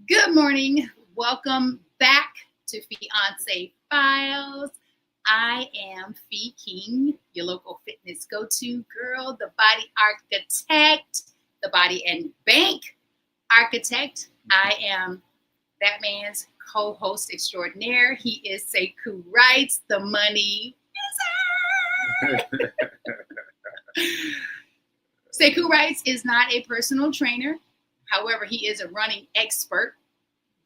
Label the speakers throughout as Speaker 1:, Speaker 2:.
Speaker 1: Good morning. Welcome back to Fiance Files. I am Fee King, your local fitness go-to girl, the body architect, the body and bank architect. I am that man's co-host extraordinaire. He is Sekou Writes, the money wizard. Sekou Writes is not a personal trainer. However, he is a running expert.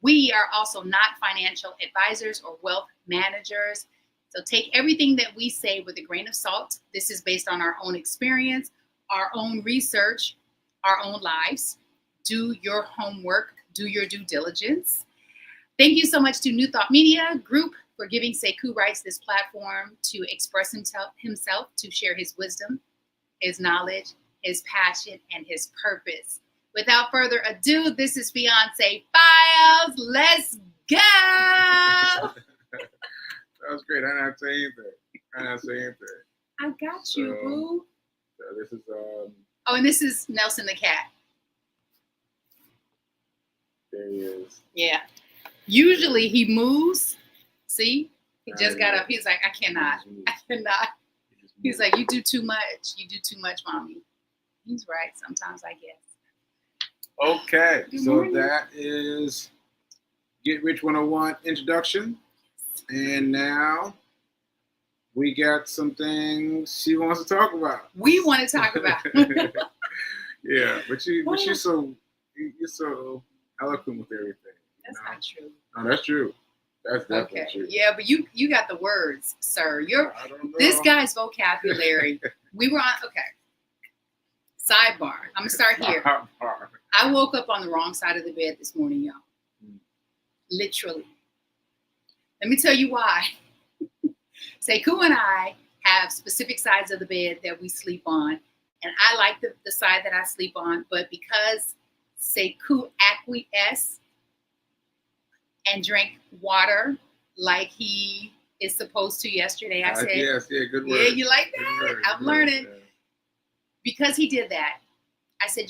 Speaker 1: We are also not financial advisors or wealth managers. So take everything that we say with a grain of salt. This is based on our own experience, our own research, our own lives. Do your homework, do your due diligence. Thank you so much to New Thought Media Group for giving Sekou Writes this platform to express himself, to share his wisdom, his knowledge, his passion, and his purpose. Without further ado, this is Fiance Files. Let's go.
Speaker 2: That was great. I didn't have to say anything.
Speaker 1: I got you, boo.
Speaker 2: So this is
Speaker 1: Oh, and this is Nelson the cat.
Speaker 2: there he is.
Speaker 1: Yeah. Usually he moves. See? He just got up. He's like, I cannot. He's like, you do too much. You do too much, mommy. He's right sometimes, I guess.
Speaker 2: Okay,
Speaker 1: Good
Speaker 2: so
Speaker 1: morning.
Speaker 2: that is Get Rich 101 introduction. And now we got some things she wants to talk about.
Speaker 1: We want to talk about.
Speaker 2: Yeah, but you're so eloquent with everything.
Speaker 1: That's not true.
Speaker 2: No, that's true. That's definitely
Speaker 1: Okay.
Speaker 2: true.
Speaker 1: Yeah, but you got the words, sir.
Speaker 2: I don't know.
Speaker 1: This guy's vocabulary. We were on. Okay. Sidebar. I'm gonna start here. I woke up on the wrong side of the bed this morning, y'all. Literally. Let me tell you why. Sekou and I have specific sides of the bed that we sleep on, and I like the side that I sleep on. But because Sekou acquiesced and drank water like he is supposed to yesterday, I said,
Speaker 2: yes, good word.
Speaker 1: yeah, you like that?
Speaker 2: Good word,
Speaker 1: I'm
Speaker 2: good
Speaker 1: learning.
Speaker 2: word, yeah.
Speaker 1: Because he did that, I said,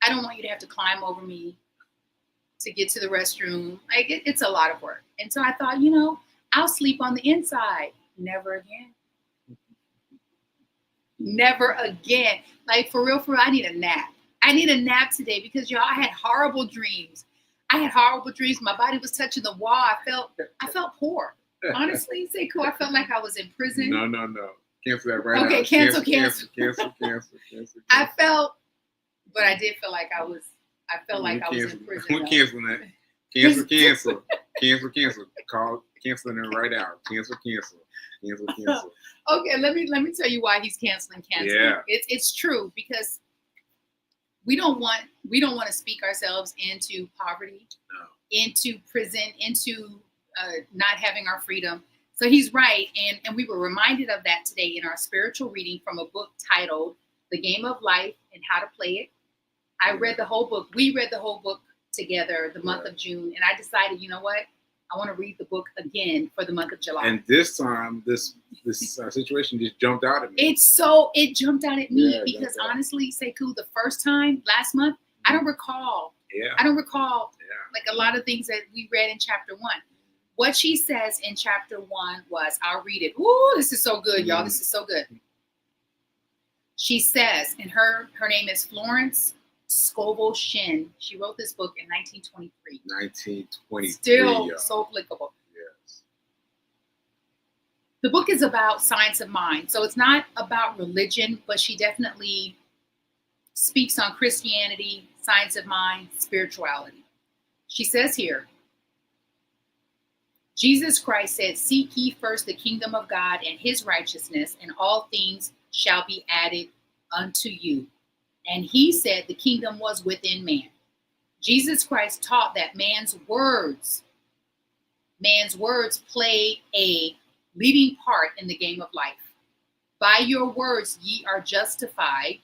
Speaker 1: I don't want you to have to climb over me to get to the restroom. Like it's a lot of work. And so I thought, I'll sleep on the inside. Never again. Never again. Like for real, I need a nap. I need a nap today because y'all, I had horrible dreams. My body was touching the wall. I felt poor. Honestly, Sekou, I felt like I was in prison.
Speaker 2: No. Cancel that right now.
Speaker 1: Okay, cancel. I felt, but I did feel like I was in prison.
Speaker 2: We're canceling that. Cancel. Call canceling it right out. Cancel.
Speaker 1: Okay, let me tell you why he's canceling.
Speaker 2: Yeah.
Speaker 1: It's true because we don't want to speak ourselves into poverty, into prison, into not having our freedom. So he's right, and we were reminded of that today in our spiritual reading from a book titled The Game of Life and How to Play It. I read the whole book. We read the whole book together the month of June, and I decided, you know what? I want to read the book again for the month of July.
Speaker 2: And this time, this situation just jumped out at me.
Speaker 1: It jumped out at me because honestly, Sekou, the first time last month, I don't recall.
Speaker 2: Yeah.
Speaker 1: I don't recall like a lot of things that we read in chapter 1. What she says in chapter 1 was, I'll read it. Ooh, this is so good, y'all. This is so good. She says, and her name is Florence Scovel Shin. She wrote this book in 1923.
Speaker 2: 1923.
Speaker 1: Still so applicable.
Speaker 2: Yes.
Speaker 1: The book is about science of mind. So it's not about religion, but she definitely speaks on Christianity, science of mind, spirituality. She says here, Jesus Christ said, seek ye first the kingdom of God and his righteousness, and all things shall be added unto you. And he said the kingdom was within man. Jesus Christ taught that man's words play a leading part in the game of life. By your words ye are justified,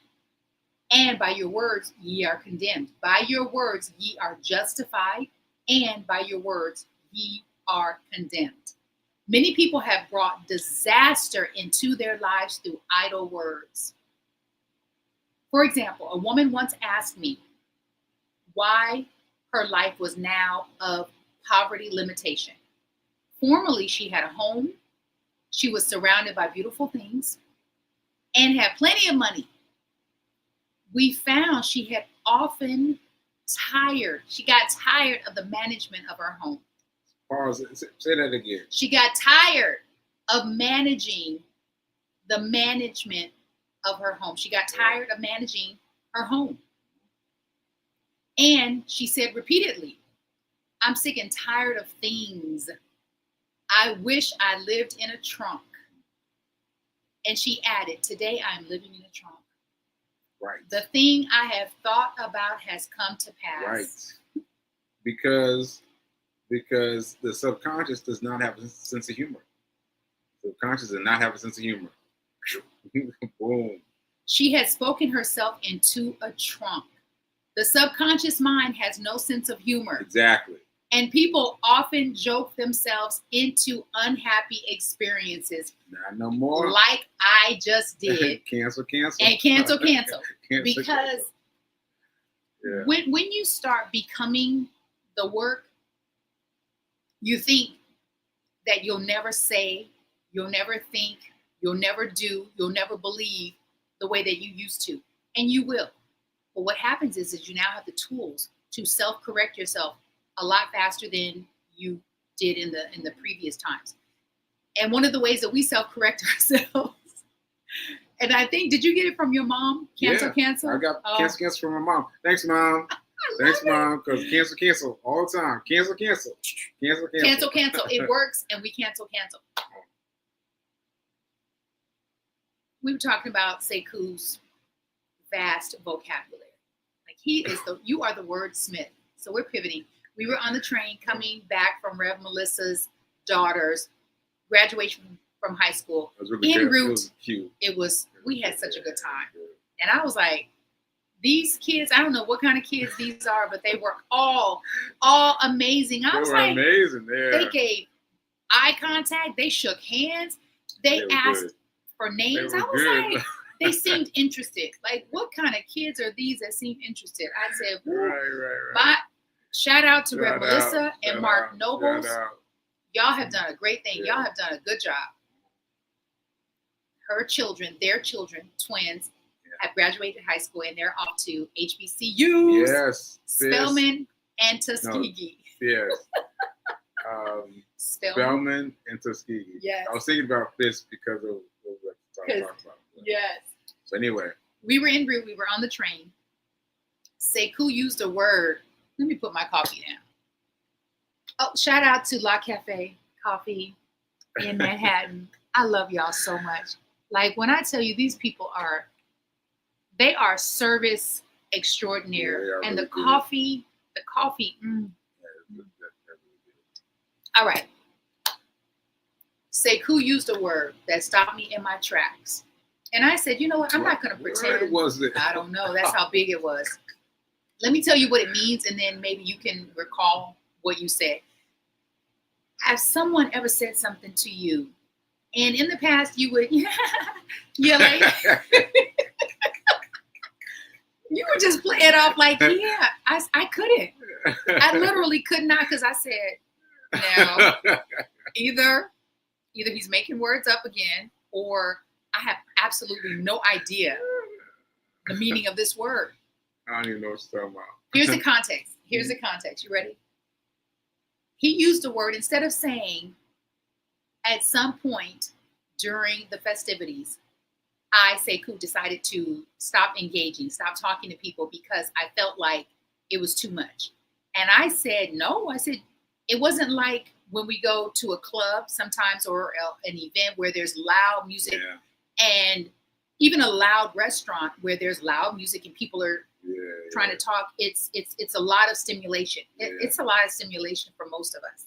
Speaker 1: and by your words ye are condemned. By your words ye are justified, and by your words ye are condemned. Many people have brought disaster into their lives through idle words. For example, a woman once asked me why her life was now of poverty limitation. Formerly, she had a home. She was surrounded by beautiful things and had plenty of money. We found she had often she got tired of the management of her home.
Speaker 2: Pause. Say that again.
Speaker 1: She got tired of managing the management of her home. She got tired of managing her home. And she said repeatedly, I'm sick and tired of things. I wish I lived in a trunk. And she added, today I'm living in a trunk.
Speaker 2: Right.
Speaker 1: The thing I have thought about has come to pass.
Speaker 2: Right. Because the subconscious does not have a sense of humor. The subconscious does not have a sense of humor. Boom.
Speaker 1: She had spoken herself into a trunk. The subconscious mind has no sense of humor.
Speaker 2: Exactly.
Speaker 1: And people often joke themselves into unhappy experiences.
Speaker 2: Not no more.
Speaker 1: Like I just did.
Speaker 2: Cancel.
Speaker 1: And cancel. Because
Speaker 2: yeah.
Speaker 1: when you start becoming the work, you think that you'll never say, you'll never think, you'll never do, you'll never believe the way that you used to. And you will. But what happens is you now have the tools to self-correct yourself a lot faster than you did in the previous times. And one of the ways that we self-correct ourselves, and I think, did you get it from your mom? Cancel.
Speaker 2: I got cancel from my mom. Thanks, Mom. Thanks, Mom, because cancel all the time. Cancel.
Speaker 1: It works, and we cancel. We were talking about Sekou's vast vocabulary. Like you are the wordsmith. So we're pivoting. We were on the train coming back from Rev Melissa's daughter's graduation from high school.
Speaker 2: It was really
Speaker 1: en route,
Speaker 2: it was cute.
Speaker 1: We had such a good time. And I was like, these kids, I don't know what kind of kids these are, but they were all amazing. I was like,
Speaker 2: amazing. Yeah.
Speaker 1: They gave eye contact. They shook hands. They asked for names. I was like, they seemed interested. Like, what kind of kids are these that seem interested? I said, right. Shout out to Rev Melissa and Mark Nobles. Y'all have done a great thing. Yeah. Y'all have done a good job. Their children, twins, have graduated high school and they're off to HBCUs.
Speaker 2: Yes.
Speaker 1: Spelman and Tuskegee.
Speaker 2: No, yes. Spelman and Tuskegee.
Speaker 1: Yes.
Speaker 2: I was thinking about this because of what we were talking about.
Speaker 1: Yes.
Speaker 2: So anyway.
Speaker 1: We were en route. We were on the train. Sekou used a word. Let me put my coffee down. Oh, shout out to La Cafe Coffee in Manhattan. I love y'all so much. Like, when I tell you, these people they are service extraordinaire.
Speaker 2: Yeah,
Speaker 1: and
Speaker 2: really
Speaker 1: the coffee. All right. Sekou used a word that stopped me in my tracks. And I said, you know what? I'm not going to pretend.
Speaker 2: What was it?
Speaker 1: I don't know. That's how big it was. Let me tell you what it means, and then maybe you can recall what you said. Has someone ever said something to you, and in the past you would, like, you would just play it off like, yeah, I couldn't. I literally could not, because I said, now, either he's making words up again, or I have absolutely no idea the meaning of this word.
Speaker 2: I don't even know what you're talking about.
Speaker 1: Here's the context. You ready? He used the word, instead of saying, at some point during the festivities, Sekou decided to stop engaging, stop talking to people because I felt like it was too much. And I said, no. I said, it wasn't like when we go to a club sometimes or an event where there's loud music and even a loud restaurant where there's loud music and people are trying to talk. It's a lot of stimulation. It's a lot of stimulation for most of us.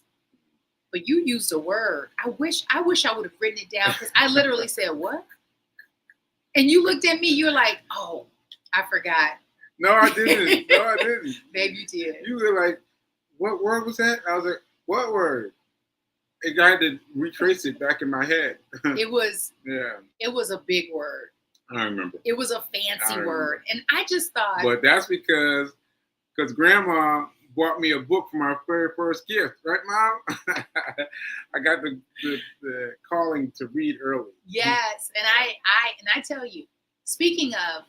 Speaker 1: But you used a word. I wish I would have written it down, because I literally said, what? And you looked at me, you're like, oh, I forgot.
Speaker 2: No, I didn't.
Speaker 1: Maybe you did.
Speaker 2: You were like, what word was that? I was like, what word? And I had to retrace it back in my head.
Speaker 1: It was a big word.
Speaker 2: I remember.
Speaker 1: It was a fancy word. And I just thought.
Speaker 2: But that's because Grandma bought me a book for my very first gift, right, Mom? I got the calling to read early.
Speaker 1: Yes, and I tell you, speaking of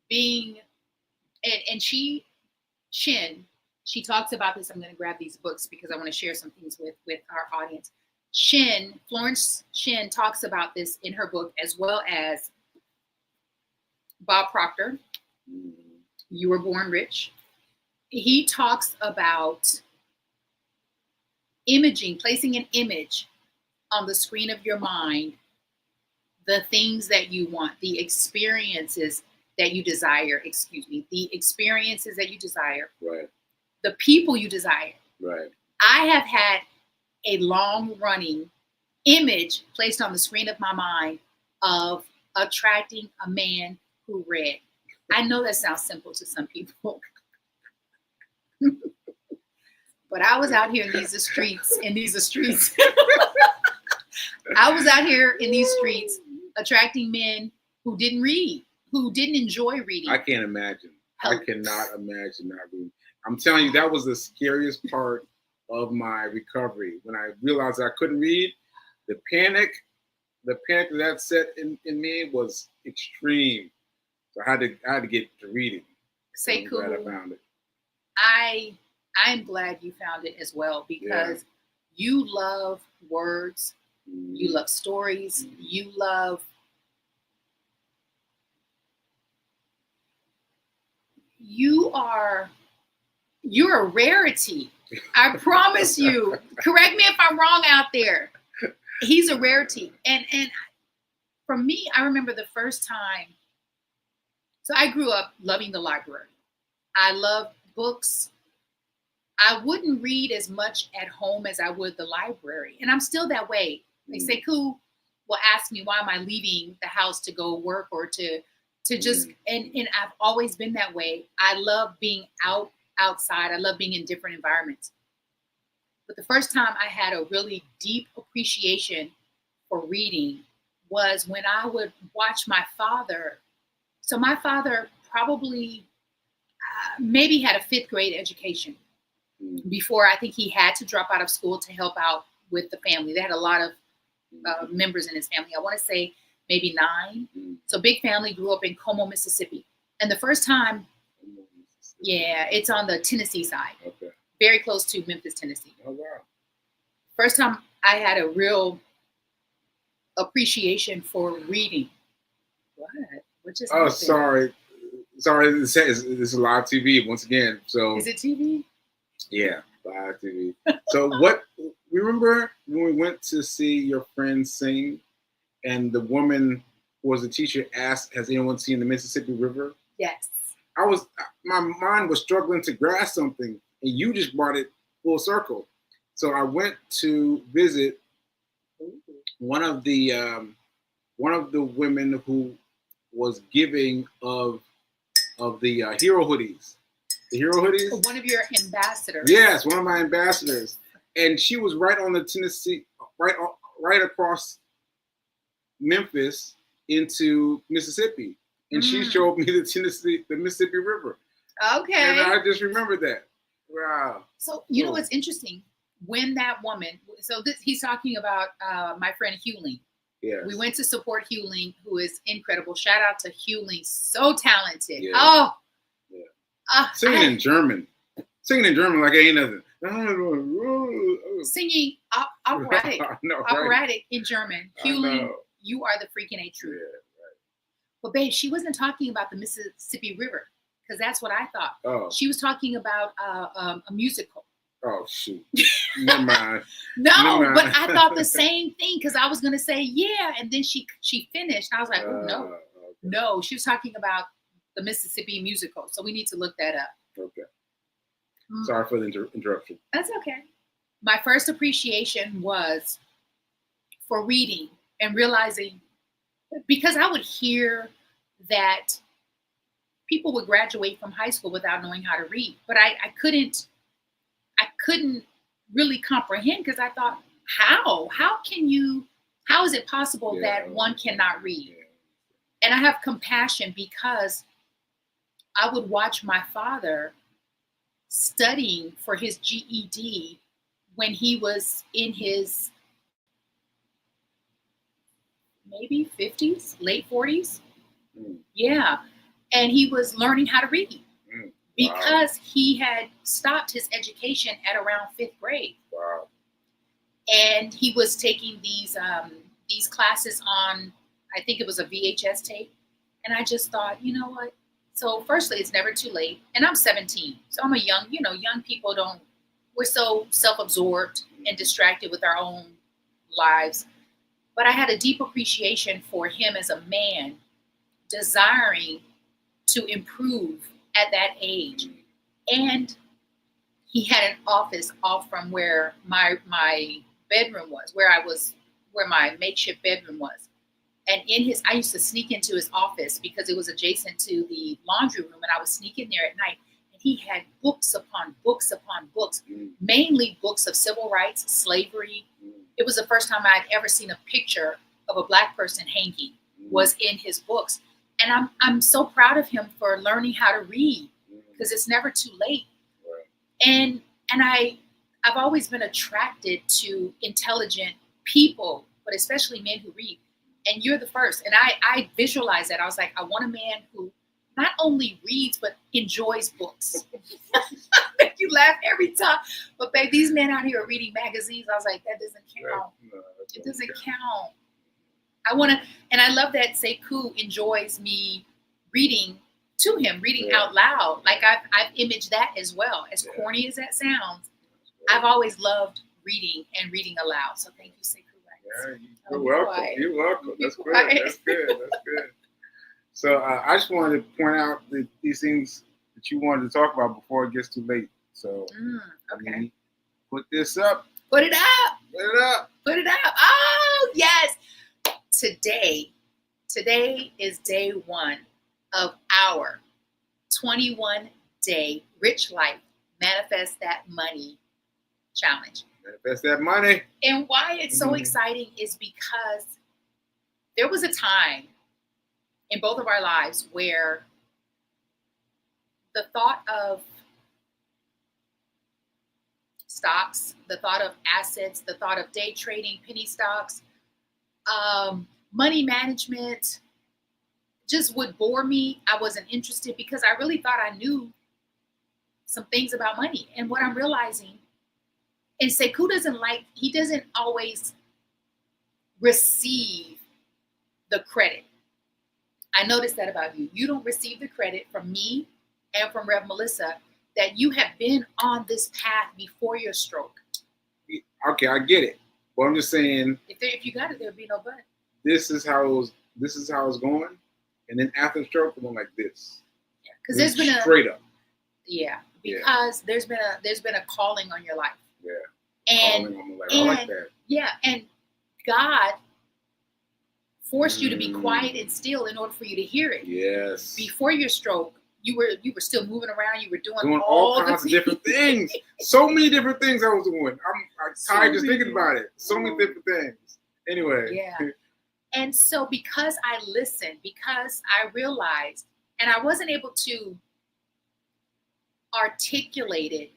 Speaker 1: being, and Shin, she talks about this. I'm going to grab these books because I want to share some things with our audience. Florence Shin talks about this in her book, as well as Bob Proctor, You Were Born Rich. He talks about imaging, placing an image on the screen of your mind, the things that you want, the experiences that you desire, the experiences that you desire,
Speaker 2: Right.
Speaker 1: the people you desire.
Speaker 2: Right.
Speaker 1: I have had a long-running image placed on the screen of my mind of attracting a man who read. I know that sounds simple to some people, but I was out here in these streets. I was out here in these streets attracting men who didn't read, who didn't enjoy reading.
Speaker 2: I can't imagine. I cannot imagine not reading. I'm telling you, that was the scariest part of my recovery. When I realized I couldn't read, the panic that set in me was extreme. So I had to get to reading.
Speaker 1: Sekouw,
Speaker 2: I'm glad I found it.
Speaker 1: I'm glad you found it as well, because you love words, you love stories, you're a rarity. I promise you. Correct me if I'm wrong out there. He's a rarity. And for me, I remember the first time. So I grew up loving the library. I loved books. I wouldn't read as much at home as I would the library. And I'm still that way. Like Sekouw will ask me, why am I leaving the house to go work or to just, and I've always been that way. I love being outside. I love being in different environments. But the first time I had a really deep appreciation for reading was when I would watch my father. So my father probably maybe had a 5th grade education before I think he had to drop out of school to help out with the family. They had a lot of members in his family. I want to say maybe 9. So big family, grew up in Como, Mississippi. And the first time, it's on the Tennessee side.
Speaker 2: Okay.
Speaker 1: Very close to Memphis, Tennessee.
Speaker 2: Oh, wow.
Speaker 1: First time I had a real appreciation for reading. What? What just happened?
Speaker 2: Sorry. This is live TV once again. So
Speaker 1: is it TV?
Speaker 2: Yeah, live TV. So what? Remember when we went to see your friend sing, and the woman who was the teacher asked, "Has anyone seen the Mississippi River?"
Speaker 1: Yes.
Speaker 2: My mind was struggling to grasp something, and you just brought it full circle. So I went to visit one of the women who was giving of the hero hoodies. The hero hoodies?
Speaker 1: One of your ambassadors.
Speaker 2: Yes, one of my ambassadors. And she was right on the Tennessee, right across Memphis into Mississippi. And she showed me the Mississippi River.
Speaker 1: Okay.
Speaker 2: And I just remembered that. Wow.
Speaker 1: So, you know what's interesting? When that woman, he's talking about my friend Hewling.
Speaker 2: Yes.
Speaker 1: We went to support Hewling, who is incredible. Shout out to Hewling, so talented.
Speaker 2: Yeah.
Speaker 1: Oh.
Speaker 2: Yeah. Singing in German like ain't nothing.
Speaker 1: Singing operatic, operatic in German. Hewling, you are the freaking A truth. Yeah, right. But babe, she wasn't talking about the Mississippi River, because that's what I thought.
Speaker 2: Oh.
Speaker 1: She was talking about a musical.
Speaker 2: Oh, shoot. Never mind.
Speaker 1: No, but I thought the same thing, because I was going to say, yeah. And then she finished. I was like, oh, no. Okay. No, she was talking about the Mississippi musical. So we need to look that up.
Speaker 2: Okay. Sorry for the interruption.
Speaker 1: That's okay. My first appreciation was for reading and realizing, because I would hear that people would graduate from high school without knowing how to read, but I couldn't really comprehend, because I thought, how is it possible that one cannot read? Yeah. And I have compassion, because I would watch my father studying for his GED when he was in his maybe 50s, late 40s. Yeah. And he was learning how to read because he had stopped his education at around 5th grade.
Speaker 2: Wow.
Speaker 1: And he was taking these classes on, I think it was a VHS tape. And I just thought, you know what? So firstly, it's never too late. And I'm 17. So I'm a young people we're so self-absorbed and distracted with our own lives. But I had a deep appreciation for him as a man desiring to improve at that age. And he had an office off from where my bedroom was, where my makeshift bedroom was. And I used to sneak into his office because it was adjacent to the laundry room, and I would sneak in there at night. And he had books upon books upon books, mainly books of civil rights, slavery. It was the first time I'd ever seen a picture of a Black person hanging was in his books. And I'm so proud of him for learning how to read because it's never too late. And I've always been attracted to intelligent people, but especially men who read. And you're the first. And I visualized that. I was like, I want a man who not only reads, but enjoys books. You laugh every time. But babe, these men out here are reading magazines. I was like, that doesn't count. It doesn't count. And I love that Sekou enjoys me reading to him, reading out loud. Like I've imaged that as well. As corny as that sounds, I've always loved reading and reading aloud. So thank you, Sekou.
Speaker 2: Yeah, you're welcome. You're welcome. That's good. That's good. That's good. So I just wanted to point out these things that you wanted to talk about before it gets too late. So
Speaker 1: okay,
Speaker 2: put this up.
Speaker 1: Put it up.
Speaker 2: Put it up.
Speaker 1: Put it up. Oh yes. Today is day 1 of our 21-day Rich Life Manifest That Money challenge.
Speaker 2: Manifest that money.
Speaker 1: And why it's so exciting is because there was a time in both of our lives where the thought of stocks, the thought of assets, the thought of day trading, penny stocks, money management just would bore me. I wasn't interested because I really thought I knew some things about money. And what I'm realizing, and Sekou he doesn't always receive the credit. I noticed that about you. You don't receive the credit from me and from Rev Melissa that you have been on this path before your stroke.
Speaker 2: Okay, I get it. But I'm just saying,
Speaker 1: if you got it, there'd be no but.
Speaker 2: This is how it's going, and then after the stroke, it went like this.
Speaker 1: Yeah, because there's been
Speaker 2: straight up.
Speaker 1: Yeah, because there's been a calling on your life.
Speaker 2: Yeah.
Speaker 1: And
Speaker 2: I like that.
Speaker 1: Yeah, and God forced you to be quiet and still in order for you to hear it.
Speaker 2: Yes.
Speaker 1: Before your stroke, you were still moving around. You were doing
Speaker 2: all kinds of different things. So many different things I was doing. I'm tired just thinking about it. So many different things. Anyway.
Speaker 1: Yeah. And so because I listened, because I realized, and I wasn't able to articulate it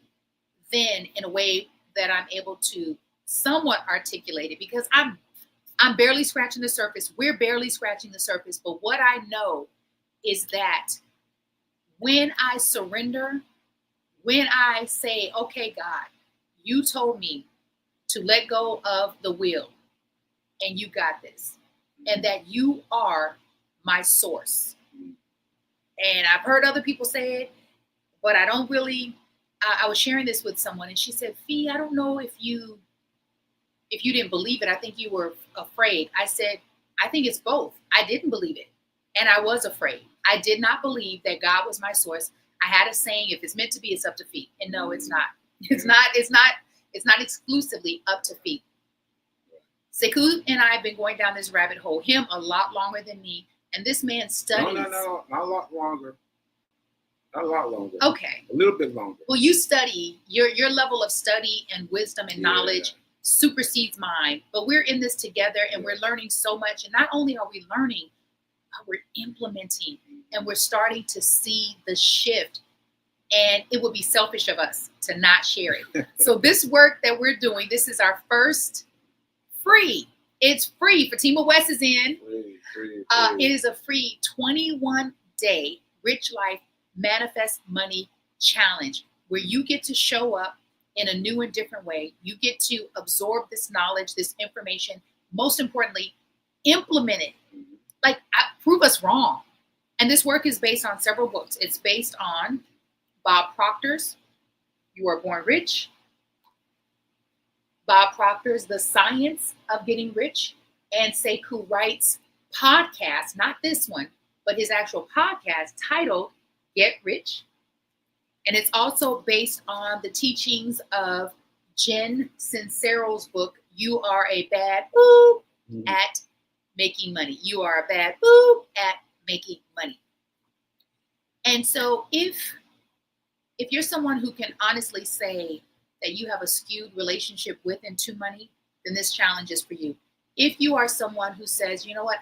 Speaker 1: then in a way that I'm able to somewhat articulate it, because I'm barely scratching the surface. We're barely scratching the surface. But what I know is that when I surrender, when I say, okay, God, you told me to let go of the will, and you got this, and that you are my source. And I've heard other people say it, but I don't really, I was sharing this with someone, and she said, Fee, I don't know if you didn't believe it. I think you were afraid. I said, I think it's both. I didn't believe it, and I was afraid. I did not believe that God was my source. I had a saying, if it's meant to be, it's up to Fee. And no, it's not. It's not exclusively up to Fee. Sekou and I have been going down this rabbit hole, him a lot longer than me. And this man studies.
Speaker 2: No, not a lot longer. Not a lot longer.
Speaker 1: Okay.
Speaker 2: A little bit longer.
Speaker 1: Well, you study, your level of study and wisdom and knowledge supersedes mine. But we're in this together, and we're learning so much. And not only are we learning, but we're implementing, and we're starting to see the shift. and it would be selfish of us to not share it. So this work that we're doing, this is our first free. It's free. Fatima West is in.
Speaker 2: Free.
Speaker 1: It is a free 21-day Rich Life Manifest Money Challenge where you get to show up in a new and different way. You get to absorb this knowledge, this information. Most importantly, implement it. Like, prove us wrong. And this work is based on several books. It's based on Bob Proctor's You Are Born Rich, Bob Proctor's The Science of Getting Rich, and Sekou Writes' podcast, not this one, but his actual podcast titled Get Rich. And it's also based on the teachings of Jen Sincero's book, You Are a Bad Boop at Making Money. You are a bad boop at making money. And so if you're someone who can honestly say that you have a skewed relationship with and to money, then this challenge is for you. If you are someone who says, you know what,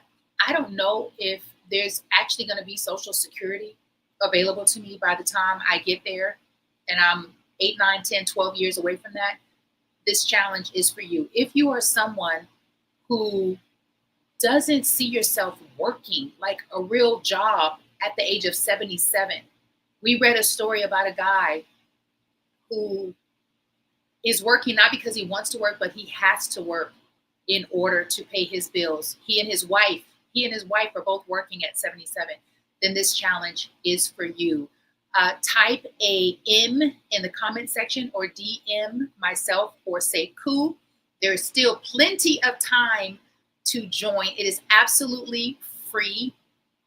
Speaker 1: I don't know if there's actually going to be Social Security available to me by the time I get there, and I'm 8, 9, 10, 12 years away from that, this challenge is for you. If you are someone who doesn't see yourself working like a real job at the age of 77, we read a story about a guy who is working not because he wants to work, but he has to work in order to pay his bills. He and his wife are both working at 77. Then this challenge is for you. Type a M in the comment section or DM myself or Sekou. There is still plenty of time to join. It is absolutely free.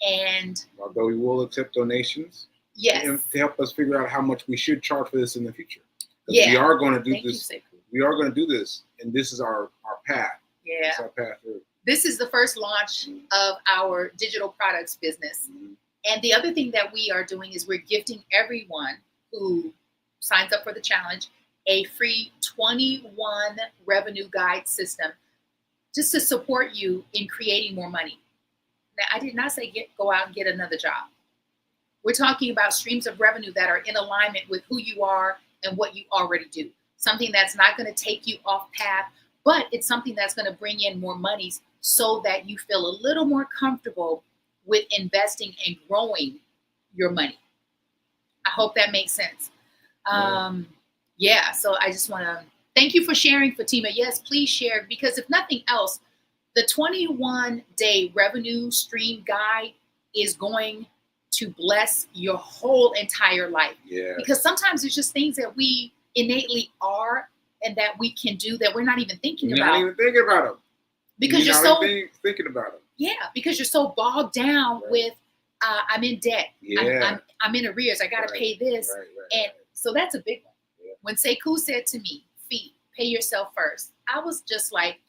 Speaker 1: And
Speaker 2: although we will accept donations,
Speaker 1: yes,
Speaker 2: to help us figure out how much we should charge for this in the future.
Speaker 1: Yeah,
Speaker 2: we are going to do
Speaker 1: Thank
Speaker 2: this.
Speaker 1: You,
Speaker 2: we are going to do this, and this is our path.
Speaker 1: Yeah,
Speaker 2: it's our path through.
Speaker 1: This is the first launch of our digital products business. And the other thing that we are doing is we're gifting everyone who signs up for the challenge a free 21 revenue guide system just to support you in creating more money. Now, I did not say go out and get another job. We're talking about streams of revenue that are in alignment with who you are and what you already do. Something that's not going to take you off path, but it's something that's going to bring in more monies so that you feel a little more comfortable with investing and growing your money. I hope that makes sense. So I just want to thank you for sharing, Fatima. Yes, please share, because if nothing else, the 21-day revenue stream guide is going to bless your whole entire life.
Speaker 2: Yeah.
Speaker 1: Because sometimes it's just things that we innately are and that we can do that we're not even thinking about.
Speaker 2: You're not even thinking about them.
Speaker 1: Because you're so
Speaker 2: thinking about them.
Speaker 1: Yeah, because you're so bogged down with I'm in debt.
Speaker 2: Yeah.
Speaker 1: I'm in arrears. I got to pay this. And so that's a big one. Yeah. When Sekou said to me, pay yourself first, I was just like,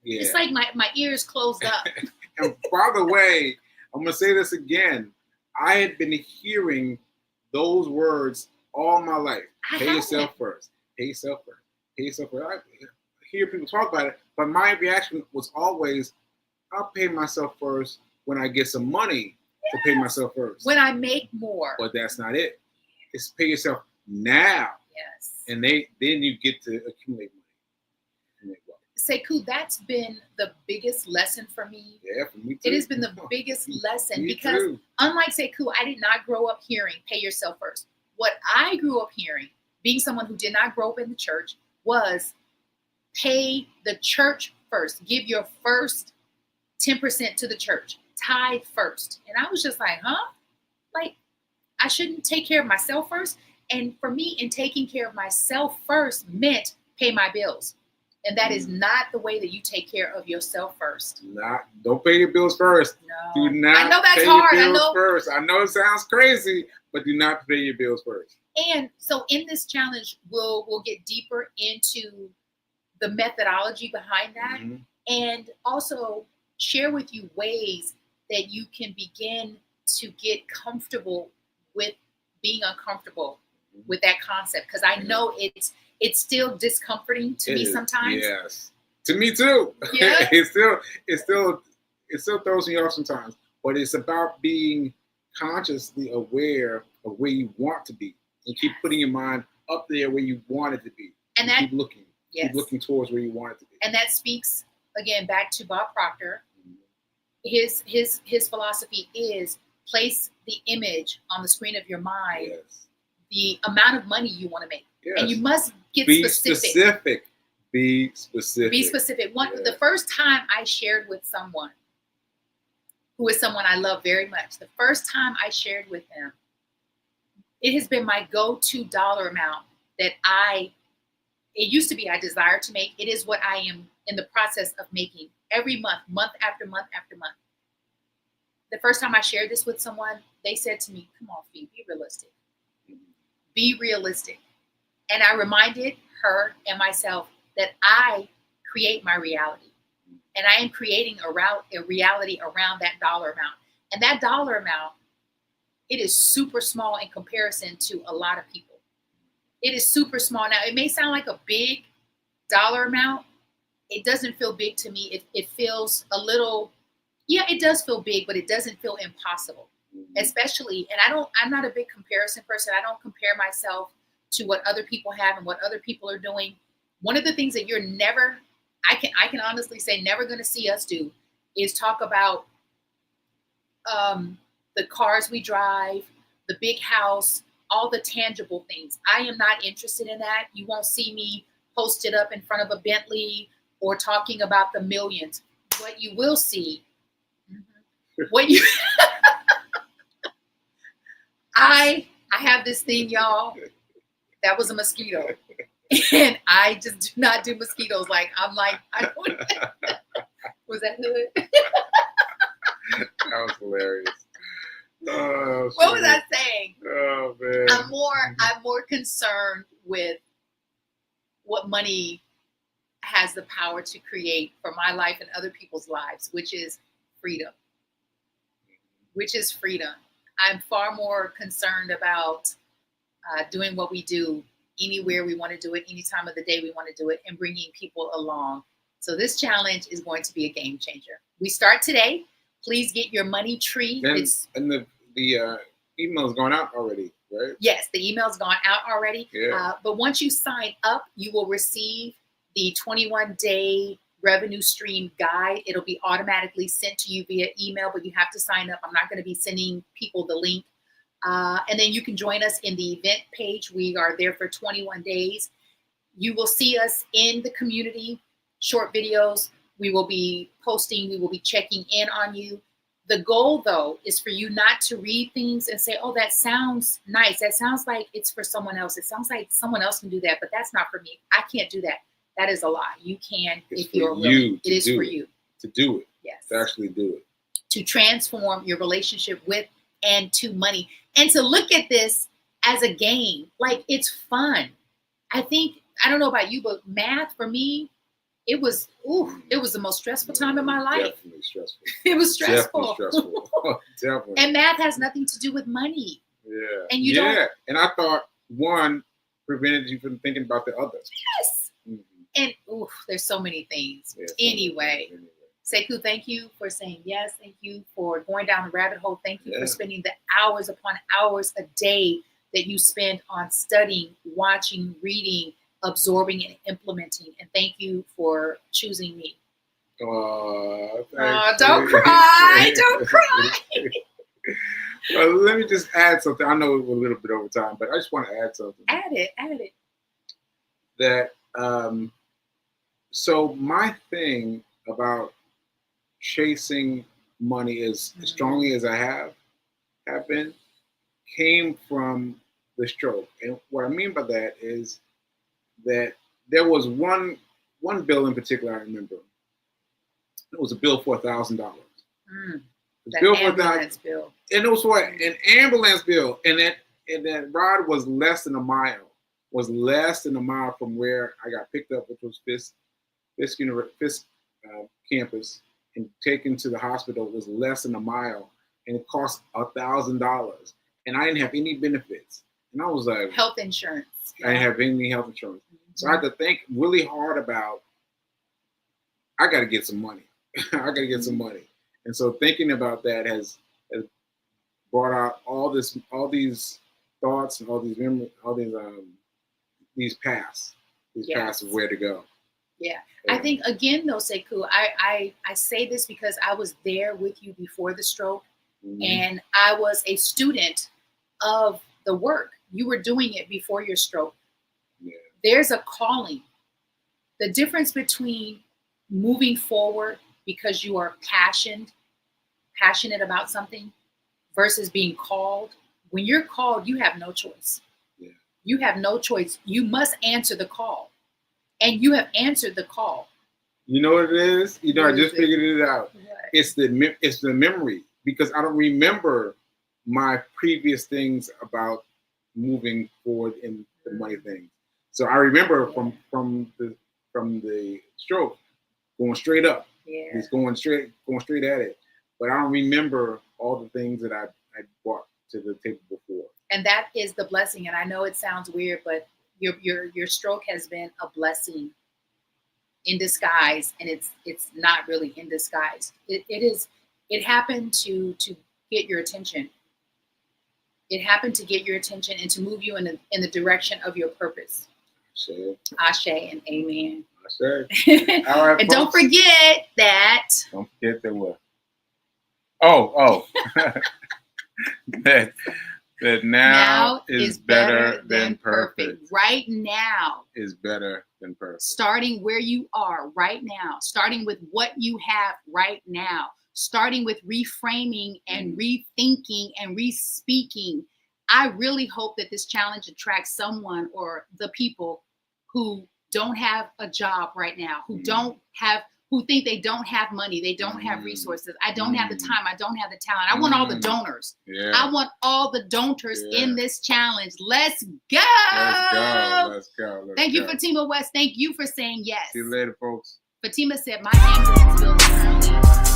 Speaker 1: it's like my ears closed up.
Speaker 2: And by the way, I'm going to say this again. I had been hearing those words all my life. Pay yourself first. Pay yourself first. Pay yourself first. I hear people talk about it, but my reaction was always, I'll pay myself first when I get some money to pay myself first.
Speaker 1: When I make more.
Speaker 2: But that's not it. It's pay yourself now.
Speaker 1: Yes.
Speaker 2: And then you get to accumulate money.
Speaker 1: Sekou, that's been the biggest lesson for me.
Speaker 2: Yeah, for me too.
Speaker 1: It has been the biggest lesson because unlike Sekou, I did not grow up hearing pay yourself first. What I grew up hearing, being someone who did not grow up in the church, was pay the church first. Give your first 10% to the church. Tithe first. And I was just like, like, I shouldn't take care of myself first. And for me, in taking care of myself first meant pay my bills. And that is not the way that you take care of yourself first.
Speaker 2: Don't pay your bills first.
Speaker 1: No.
Speaker 2: Do not
Speaker 1: I know that's
Speaker 2: pay
Speaker 1: hard.
Speaker 2: your bills first. I know it sounds crazy, but do not pay your bills first.
Speaker 1: And so in this challenge, we'll get deeper into the methodology behind that, and also share with you ways that you can begin to get comfortable with being uncomfortable with that concept. Because I know it's still discomforting to me sometimes.
Speaker 2: Yes, to me too.
Speaker 1: Yeah.
Speaker 2: it still throws me off sometimes. But it's about being consciously aware of where you want to be. and keep putting your mind up there where you want it to be.
Speaker 1: And that,
Speaker 2: keep looking.
Speaker 1: Yes.
Speaker 2: Keep looking towards where you want it to be.
Speaker 1: And that speaks again back to Bob Proctor. His philosophy is place the image on the screen of your mind,
Speaker 2: yes.
Speaker 1: the amount of money you want to make.
Speaker 2: Yes.
Speaker 1: And you must get
Speaker 2: Be
Speaker 1: specific.
Speaker 2: Be specific.
Speaker 1: Be specific. The first time I shared with someone who is someone I love very much, the first time I shared with them, it has been my go-to dollar amount that it used to be I desired to make. It is what I am in the process of making every month, month after month after month. The first time I shared this with someone, they said to me, come on, Fee, be realistic. Be realistic. And I reminded her and myself that I create my reality. And I am creating a reality around that dollar amount. And that dollar amount, it is super small in comparison to a lot of people. It is super small. Now, it may sound like a big dollar amount. It doesn't feel big to me. It feels a little, it does feel big, but it doesn't feel impossible. Especially, and I'm not a big comparison person. I don't compare myself to what other people have and what other people are doing. One of the things that you're never, I can honestly say never going to see us do is talk about the cars we drive, the big house, all the tangible things. I am not interested in that. You won't see me posted up in front of a Bentley or talking about the millions. What you will see, I have this thing, y'all. That was a mosquito. And I just do not do mosquitoes. Like, I'm like, I don't. Was that good?
Speaker 2: That was hilarious. Oh,
Speaker 1: what was I saying?
Speaker 2: Oh, man.
Speaker 1: I'm more concerned with what money has the power to create for my life and other people's lives, which is freedom. I'm far more concerned about doing what we do anywhere we want to do it, any time of the day we want to do it, and bringing people along. So this challenge is going to be a game changer. We start today. Please get your money tree.
Speaker 2: And the email's gone out already, right?
Speaker 1: Yes, the email's gone out already.
Speaker 2: Yeah.
Speaker 1: But once you sign up, you will receive the 21-day revenue stream guide. It'll be automatically sent to you via email, but you have to sign up. I'm not going to be sending people the link. And then you can join us in the event page. We are there for 21 days. You will see us in the community, short videos. We will be posting. We will be checking in on you. The goal, though, is for you not to read things and say, oh, that sounds nice. That sounds like it's for someone else. It sounds like someone else can do that, but that's not for me. I can't do that. That is a lie. You can if you're willing. It is for you.
Speaker 2: To do it.
Speaker 1: Yes.
Speaker 2: To actually do it.
Speaker 1: To transform your relationship with and to money. And to look at this as a game. Like, it's fun. I don't know about you, but math for me, it was the most stressful time of my life.
Speaker 2: Definitely stressful.
Speaker 1: It was stressful.
Speaker 2: Definitely stressful. Definitely.
Speaker 1: And math has nothing to do with money.
Speaker 2: Yeah.
Speaker 1: And you don't.
Speaker 2: And I thought one prevented you from thinking about the other.
Speaker 1: Yes. Mm-hmm. And there's so many things.
Speaker 2: Yeah,
Speaker 1: anyway. Sekou, thank you for saying yes. Thank you for going down the rabbit hole. Thank you for spending the hours upon hours a day that you spend on studying, watching, reading, absorbing, and implementing. And thank you for choosing me.
Speaker 2: Don't
Speaker 1: cry. Don't cry.
Speaker 2: Well, let me just add something. I know we're a little bit over time, but I just want to add something.
Speaker 1: Add it.
Speaker 2: That, so my thing about chasing money as strongly as I have been, came from the stroke. And what I mean by that is that there was one bill in particular I remember. It was a bill for $1,000.
Speaker 1: That ambulance bill.
Speaker 2: And it was for an ambulance bill. And that ride was less than a mile. Was less than a mile from where I got picked up, which was Fisk campus, and taken to the hospital. Was less than a mile, and it cost $1,000, and I didn't have any benefits. And I was like,
Speaker 1: health insurance.
Speaker 2: I didn't have any health insurance, so I had to think really hard about. I got to get some money. I got to get some money, and so thinking about that has brought out all these thoughts and all these memories, all these paths of where to go.
Speaker 1: Yeah. I think again though, Sekou, I say this because I was there with you before the stroke, and I was a student of the work. You were doing it before your stroke. Yeah. There's a calling. The difference between moving forward because you are passionate about something versus being called. When you're called, you have no choice. Yeah. You have no choice. You must answer the call. And you have answered the call.
Speaker 2: You know what it is? You know, I just figured it out. What? It's the memory, because I don't remember my previous things about moving forward in the money thing. So I remember from the stroke going straight up. Yeah. Just going straight at it. But I don't remember all the things that I brought to the table before.
Speaker 1: And that is the blessing. And I know it sounds weird, but your stroke has been a blessing in disguise, and it's not really in disguise. It happened to get your attention. It happened to get your attention and to move you in the direction of your purpose. Ashe and amen.
Speaker 2: Ashe. All right,
Speaker 1: and don't forget that.
Speaker 2: Don't forget that what? Oh. that now is better than perfect.
Speaker 1: Right now
Speaker 2: is better than perfect.
Speaker 1: Starting where you are right now, starting with what you have right now, starting with reframing and rethinking and re-speaking. I really hope that this challenge attracts someone or the people who don't have a job right now, who think they don't have money, they don't have resources. I don't have the time, I don't have the talent. I want all the donors. Yeah. I want all the donors in this challenge. Let's go.
Speaker 2: Let's go.
Speaker 1: Thank you, Fatima West. Thank you for saying yes.
Speaker 2: See you later, folks.
Speaker 1: Fatima said, my ambulance bill is currently